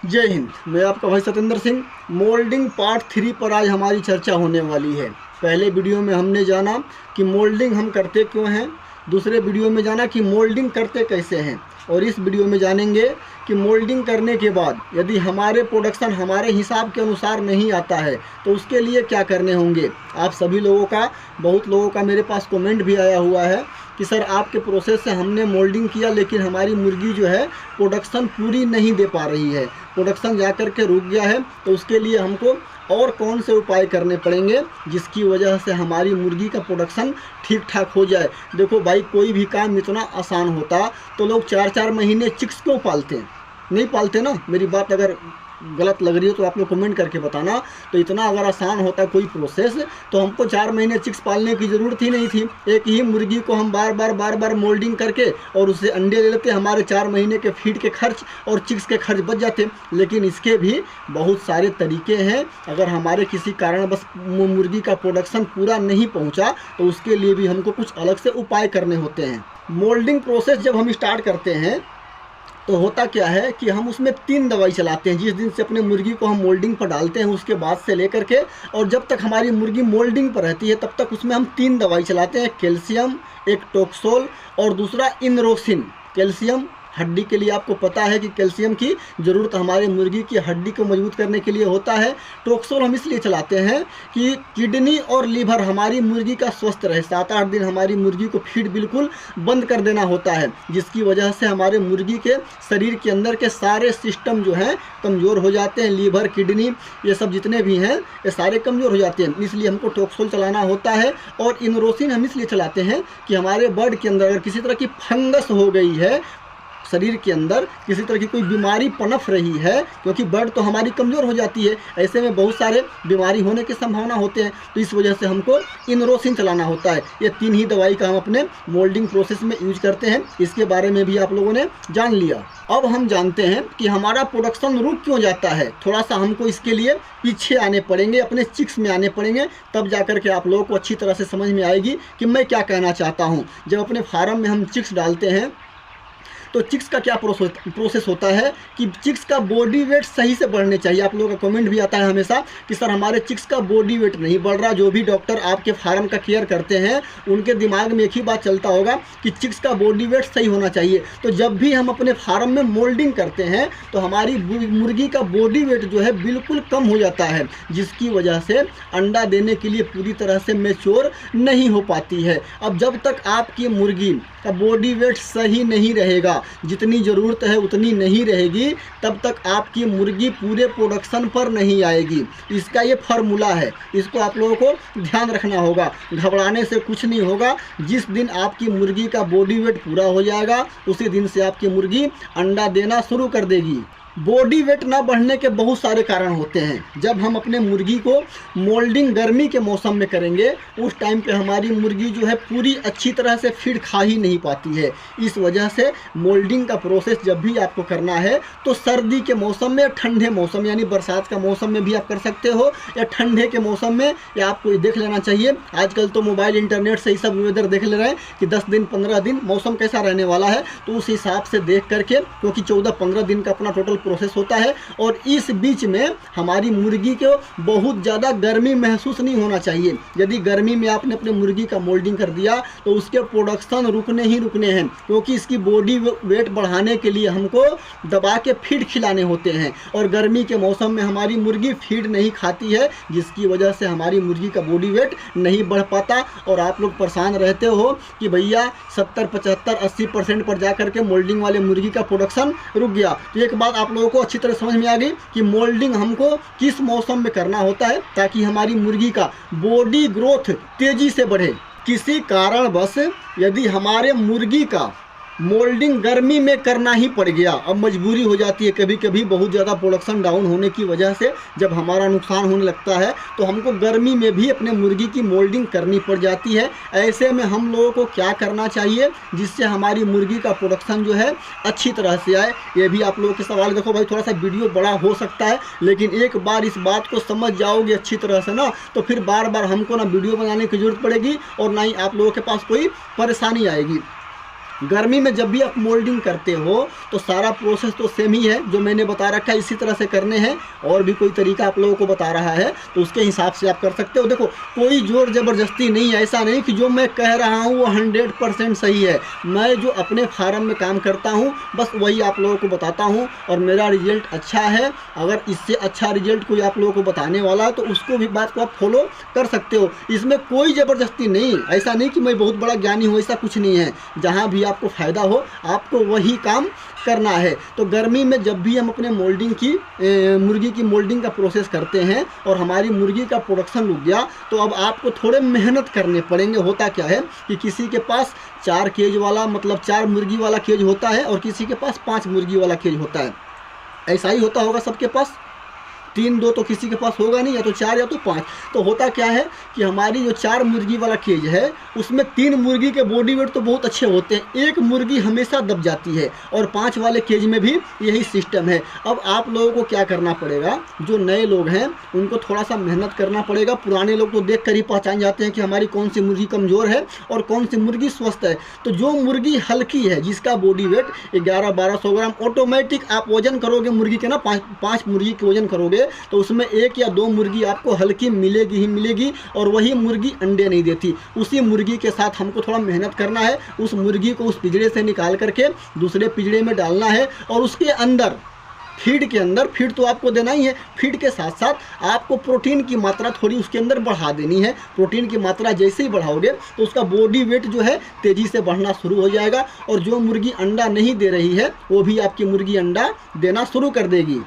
जय हिंद। मैं आपका भाई सतेंद्र सिंह। मोल्डिंग पार्ट 3 पर आज हमारी चर्चा होने वाली है। पहले वीडियो में हमने जाना कि मोल्डिंग हम करते क्यों हैं, दूसरे वीडियो में जाना कि मोल्डिंग करते कैसे हैं, और इस वीडियो में जानेंगे कि मोल्डिंग करने के बाद यदि हमारे प्रोडक्शन हमारे हिसाब के अनुसार नहीं आता है तो उसके लिए क्या करने होंगे। आप सभी लोगों का, बहुत लोगों का मेरे पास कमेंट भी आया हुआ है कि सर आपके प्रोसेस से हमने मोल्डिंग किया लेकिन हमारी मुर्गी जो है प्रोडक्शन पूरी नहीं दे पा रही है, प्रोडक्शन जा कर के रुक गया है, तो उसके लिए हमको और कौन से उपाय करने पड़ेंगे जिसकी वजह से हमारी मुर्गी का प्रोडक्शन ठीक ठाक हो जाए। देखो भाई, कोई भी काम इतना आसान होता तो लोग 4-4 महीने चिक्स क्यों पालते हैं? नहीं पालते ना। मेरी बात अगर गलत लग रही हो तो आप लोग कमेंट करके बताना। तो इतना अगर आसान होता कोई प्रोसेस तो हमको 4 महीने चिक्स पालने की ज़रूरत ही नहीं थी। एक ही मुर्गी को हम बार बार मोल्डिंग करके और उससे अंडे ले लेते, हमारे 4 महीने के फीड के खर्च और चिक्स के खर्च बच जाते। लेकिन इसके भी बहुत सारे तरीके हैं। अगर हमारे किसी कारण बस मुर्गी का प्रोडक्शन पूरा नहीं पहुँचा तो उसके लिए भी हमको कुछ अलग से उपाय करने होते हैं। मोल्डिंग प्रोसेस जब हम स्टार्ट करते हैं तो होता क्या है कि हम उसमें 3 दवाई चलाते हैं। जिस दिन से अपने मुर्गी को हम मोल्डिंग पर डालते हैं उसके बाद से लेकर के और जब तक हमारी मुर्गी मोल्डिंग पर रहती है तब तक उसमें हम 3 दवाई चलाते हैं। एक कैल्शियम, एक टोक्सोल और दूसरा इनरोसिन। कैल्शियम हड्डी के लिए, आपको पता है कि कैल्शियम की ज़रूरत हमारे मुर्गी की हड्डी को मजबूत करने के लिए होता है। टोक्सोल हम इसलिए चलाते हैं कि किडनी और लीवर हमारी मुर्गी का स्वस्थ रहे। 7-8 दिन हमारी मुर्गी को फीड बिल्कुल बंद कर देना होता है, जिसकी वजह से हमारे मुर्गी के शरीर के अंदर के सारे सिस्टम जो हैं कमज़ोर हो जाते हैं। लीवर, किडनी, ये सब जितने भी हैं ये सारे कमज़ोर हो जाते हैं, इसलिए हमको टोक्सोल चलाना होता है। और इनरोसिन हम इसलिए चलाते हैं कि हमारे बर्ड के अंदर अगर किसी तरह की फंगस हो गई है, शरीर के अंदर किसी तरह की कोई बीमारी पनप रही है, क्योंकि बर्ड तो हमारी कमज़ोर हो जाती है, ऐसे में बहुत सारे बीमारी होने की संभावना होते हैं, तो इस वजह से हमको इनरोसिन चलाना होता है। ये 3 ही दवाई का हम अपने मोल्डिंग प्रोसेस में यूज करते हैं। इसके बारे में भी आप लोगों ने जान लिया। अब हम जानते हैं कि हमारा प्रोडक्शन रुक क्यों जाता है। थोड़ा सा हमको इसके लिए पीछे आने पड़ेंगे, अपने चिक्स में आने पड़ेंगे, तब जाकर के आप लोगों को अच्छी तरह से समझ में आएगी कि मैं क्या कहना चाहता हूँ। जब अपने फार्म में हम चिक्स डालते हैं तो चिक्स का क्या प्रोसेस होता है कि चिक्स का बॉडी वेट सही से बढ़ने चाहिए। आप लोगों का कमेंट भी आता है हमेशा कि सर हमारे चिक्स का बॉडी वेट नहीं बढ़ रहा। जो भी डॉक्टर आपके फार्म का केयर करते हैं उनके दिमाग में एक ही बात चलता होगा कि चिक्स का बॉडी वेट सही होना चाहिए। तो जब भी हम अपने फार्म में मोल्डिंग करते हैं तो हमारी मुर्गी का बॉडी वेट जो है बिल्कुल कम हो जाता है, जिसकी वजह से अंडा देने के लिए पूरी तरह से मैच्योर नहीं हो पाती है। अब जब तक आपकी मुर्गी का बॉडी वेट सही नहीं रहेगा, जितनी ज़रूरत है उतनी नहीं रहेगी, तब तक आपकी मुर्गी पूरे प्रोडक्शन पर नहीं आएगी। इसका ये फार्मूला है, इसको आप लोगों को ध्यान रखना होगा। घबराने से कुछ नहीं होगा। जिस दिन आपकी मुर्गी का बॉडी वेट पूरा हो जाएगा उसी दिन से आपकी मुर्गी अंडा देना शुरू कर देगी। बॉडी वेट ना बढ़ने के बहुत सारे कारण होते हैं। जब हम अपने मुर्गी को मोल्डिंग गर्मी के मौसम में करेंगे उस टाइम पे हमारी मुर्गी जो है पूरी अच्छी तरह से फीड खा ही नहीं पाती है। इस वजह से मोल्डिंग का प्रोसेस जब भी आपको करना है तो सर्दी के मौसम में, ठंडे मौसम यानी बरसात का मौसम में भी आप कर सकते हो, या ठंडे के मौसम में, या आपको देख लेना चाहिए। आजकल तो मोबाइल इंटरनेट से ही सब वेदर देख ले रहे हैं कि 10 दिन 15 दिन मौसम कैसा रहने वाला है, तो उस हिसाब से देख करके, क्योंकि 14-15 दिन का अपना टोटल प्रोसेस होता है। और इस बीच में हमारी मुर्गी को बहुत ज़्यादा गर्मी महसूस नहीं होना चाहिए। यदि गर्मी में आपने अपने मुर्गी का मोल्डिंग कर दिया तो उसके प्रोडक्शन रुकने ही रुकने हैं, क्योंकि इसकी बॉडी वेट बढ़ाने के लिए हमको दबा के फीड खिलाने होते हैं। और गर्मी के मौसम में हमारी मुर्गी फीड नहीं खाती है, जिसकी वजह से हमारी मुर्गी का बॉडी वेट नहीं बढ़ पाता और आप लोग परेशान रहते हो कि भैया 70, 75, 80% पर जाकर के मोल्डिंग वाले मुर्गी का प्रोडक्शन रुक गया। तो एक बात आप लोगों को अच्छी तरह समझ में आ गई कि मोल्डिंग हमको किस मौसम में करना होता है ताकि हमारी मुर्गी का बॉडी ग्रोथ तेजी से बढ़े। किसी कारणवश यदि हमारे मुर्गी का मोल्डिंग गर्मी में करना ही पड़ गया, अब मजबूरी हो जाती है कभी कभी बहुत ज़्यादा प्रोडक्शन डाउन होने की वजह से, जब हमारा नुकसान होने लगता है तो हमको गर्मी में भी अपने मुर्गी की मोल्डिंग करनी पड़ जाती है। ऐसे में हम लोगों को क्या करना चाहिए जिससे हमारी मुर्गी का प्रोडक्शन जो है अच्छी तरह से आए, ये भी आप लोगों के सवाल। देखो भाई, थोड़ा सा वीडियो बड़ा हो सकता है, लेकिन एक बार इस बात को समझ जाओगे अच्छी तरह से ना, तो फिर बार बार हमको ना वीडियो बनाने की ज़रूरत पड़ेगी और ना ही आप लोगों के पास कोई परेशानी आएगी। गर्मी में जब भी आप मोल्डिंग करते हो तो सारा प्रोसेस तो सेम ही है जो मैंने बता रखा है, इसी तरह से करने हैं। और भी कोई तरीका आप लोगों को बता रहा है तो उसके हिसाब से आप कर सकते हो। देखो कोई जोर ज़बरदस्ती नहीं है, ऐसा नहीं कि जो मैं कह रहा हूँ वो 100% सही है। मैं जो अपने फार्म में काम करता हूँ बस वही आप लोगों को बताता हूँ और मेरा रिजल्ट अच्छा है। अगर इससे अच्छा रिजल्ट कोई आप लोगों को बताने वाला है तो उसको भी बात को आप फॉलो कर सकते हो। इसमें कोई ज़बरदस्ती नहीं, ऐसा नहीं कि मैं बहुत बड़ा ज्ञानी हूँ, ऐसा कुछ नहीं है। जहाँ भी आपको फ़ायदा हो आपको वही काम करना है। तो गर्मी में जब भी हम अपने मोल्डिंग की मुर्गी की मोल्डिंग का प्रोसेस करते हैं और हमारी मुर्गी का प्रोडक्शन रुक गया तो अब आपको थोड़े मेहनत करने पड़ेंगे। होता क्या है कि किसी के पास 4 केज वाला मतलब 4 मुर्गी वाला केज होता है और किसी के पास 5 मुर्गी वाला केज होता है। ऐसा ही होता होगा सबके पास, 3-2 तो किसी के पास होगा नहीं, या तो 4 या तो 5। तो होता क्या है कि हमारी जो 4 मुर्गी वाला केज है उसमें 3 मुर्गी के बॉडी वेट तो बहुत अच्छे होते हैं, 1 मुर्गी हमेशा दब जाती है। और 5 वाले केज में भी यही सिस्टम है। अब आप लोगों को क्या करना पड़ेगा, जो नए लोग हैं उनको थोड़ा सा मेहनत करना पड़ेगा। पुराने लोग तो देख कर ही पहचान जाते हैं कि हमारी कौन सी मुर्गी कमज़ोर है और कौन सी मुर्गी स्वस्थ है। तो जो मुर्गी हल्की है जिसका बॉडी वेट 1100-1200 ग्राम, ऑटोमेटिक आप वजन करोगे मुर्गी के ना 5 मुर्गी के वजन करोगे तो उसमें 1 या 2 मुर्गी आपको हल्की मिलेगी ही मिलेगी और वही मुर्गी अंडे नहीं देती। उसी मुर्गी के साथ हमको थोड़ा मेहनत करना है। उस मुर्गी को उस पिंजरे से निकाल करके दूसरे पिंजरे में डालना है और उसके अंदर फीड के अंदर, फीड तो आपको देना ही है, फीड के साथ साथ आपको प्रोटीन की मात्रा थोड़ी उसके अंदर बढ़ा देनी है। प्रोटीन की मात्रा जैसे ही बढ़ाओगे तो उसका बॉडी वेट जो है तेज़ी से बढ़ना शुरू हो जाएगा और जो मुर्गी अंडा नहीं दे रही है वो भी आपकी मुर्गी अंडा देना शुरू कर देगी।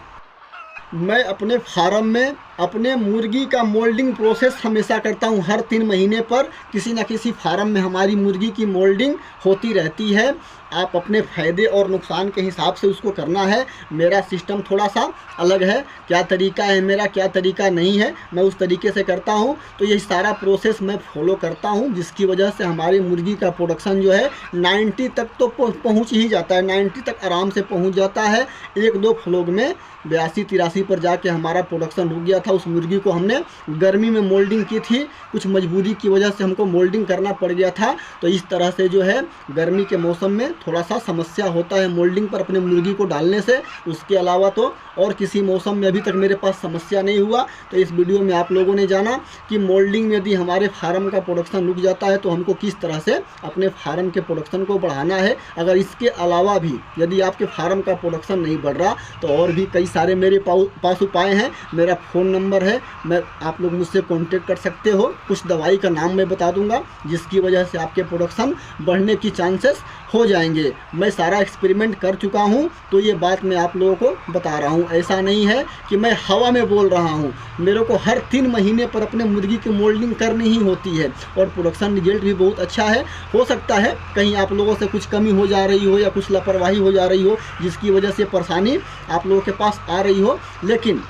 मैं अपने फार्म में अपने मुर्गी का मोल्डिंग प्रोसेस हमेशा करता हूं। हर 3 महीने पर किसी न किसी फार्म में हमारी मुर्गी की मोल्डिंग होती रहती है। आप अपने फ़ायदे और नुकसान के हिसाब से उसको करना है। मेरा सिस्टम थोड़ा सा अलग है, क्या तरीका है मेरा, क्या तरीका नहीं है, मैं उस तरीके से करता हूं। तो यही सारा प्रोसेस मैं फॉलो करता हूं जिसकी वजह से हमारी मुर्गी का प्रोडक्शन जो है 90 तक तो पहुंच ही जाता है, 90 तक आराम से पहुंच जाता है। 1-2 फ्लोग में 82-83 पर जाके हमारा प्रोडक्शन रुक गया था। उस मुर्गी को हमने गर्मी में मोल्डिंग की थी, कुछ मजबूरी की वजह से हमको मोल्डिंग करना पड़ गया था। तो इस तरह से जो है गर्मी के मौसम में थोड़ा सा समस्या होता है मोल्डिंग पर अपने मुर्गी को डालने से। उसके अलावा तो और किसी मौसम में अभी तक मेरे पास समस्या नहीं हुआ। तो इस वीडियो में आप लोगों ने जाना कि मोल्डिंग में यदि हमारे फार्म का प्रोडक्शन रुक जाता है तो हमको किस तरह से अपने फार्म के प्रोडक्शन को बढ़ाना है। अगर इसके अलावा भी यदि आपके फार्म का प्रोडक्शन नहीं बढ़ रहा तो और भी कई सारे मेरे पास उपाय हैं। मेरा फ़ोन नंबर है, मैं आप लोग मुझसे कांटेक्ट कर सकते हो। कुछ दवाई का नाम मैं बता दूंगा जिसकी वजह से आपके प्रोडक्शन बढ़ने की चांसेस हो जाएंगे। मैं सारा एक्सपेरिमेंट कर चुका हूं तो ये बात मैं आप लोगों को बता रहा हूं। ऐसा नहीं है कि मैं हवा में बोल रहा हूं। मेरे को हर 3 महीने पर अपने मुर्गी की मोल्डिंग करनी ही होती है और प्रोडक्शन रिजल्ट भी बहुत अच्छा है। हो सकता है कहीं आप लोगों से कुछ कमी हो जा रही हो या कुछ लापरवाही हो जा रही हो जिसकी वजह से परेशानी आप लोगों के पास आ रही हो, लेकिन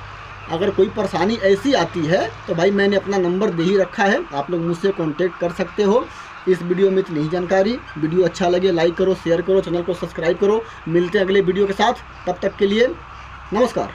अगर कोई परेशानी ऐसी आती है तो भाई मैंने अपना नंबर दे ही रखा है, आप लोग मुझसे कांटेक्ट कर सकते हो। इस वीडियो में इतनी ही जानकारी। वीडियो अच्छा लगे लाइक करो, शेयर करो, चैनल को सब्सक्राइब करो। मिलते हैं अगले वीडियो के साथ, तब तक के लिए नमस्कार।